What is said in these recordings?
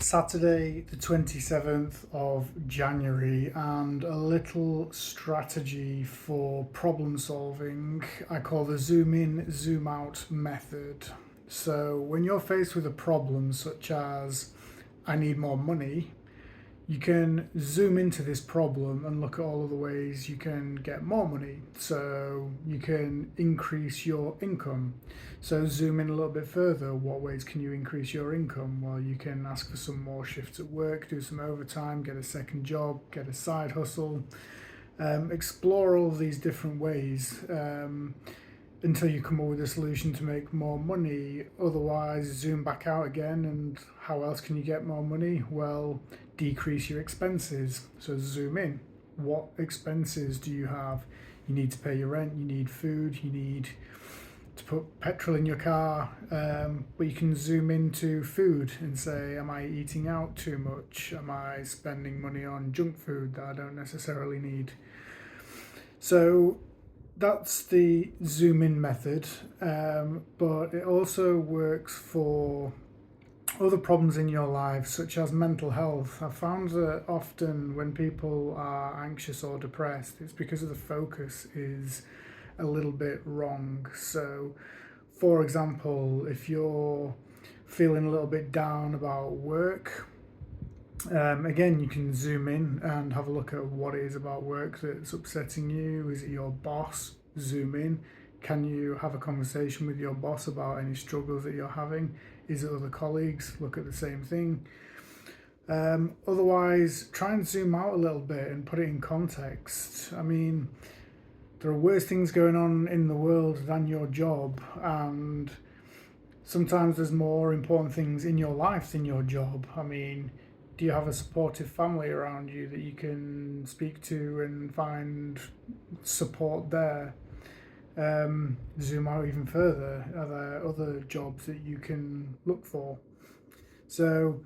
Saturday, the 27th of January, and a little strategy for problem solving I call the zoom in, zoom out method. So, when you're faced with a problem such as I need more money, you can zoom into this problem and look at all of the ways you can get more money. So you can increase your income. So zoom in a little bit further. What ways can you increase your income? Well, you can ask for some more shifts at work, do some overtime, get a second job, get a side hustle. Explore all of these different ways. Until you come up with a solution to make more money. Otherwise, zoom back out again. And how else can you get more money? Well, decrease your expenses. So, zoom in. What expenses do you have? You need to pay your rent, you need food, you need to put petrol in your car. But you can zoom into food and say, am I eating out too much? Am I spending money on junk food that I don't necessarily need? So, that's the zoom in method, but it also works for other problems in your life, such as mental health. I've found that often when people are anxious or depressed, it's because of the focus is a little bit wrong. So, for example, if you're feeling a little bit down about work, again, you can zoom in and have a look at what it is about work that's upsetting you. Is it your boss? Zoom in. Can you have a conversation with your boss about any struggles that you're having? Is it other colleagues? Look at the same thing. Otherwise, try and zoom out a little bit and put it in context. I mean, there are worse things going on in the world than your job, and sometimes there's more important things in your life than your job. I mean, do you have a supportive family around you that you can speak to and find support there? Zoom out even further. Are there other jobs that you can look for? So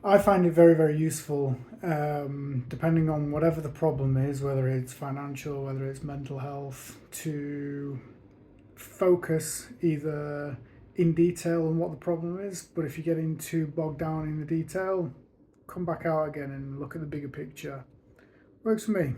I find it very, very useful, depending on whatever the problem is, whether it's financial, whether it's mental health, to focus either in detail on what the problem is, but if you're getting too bogged down in the detail, come back out again and look at the bigger picture. Works for me.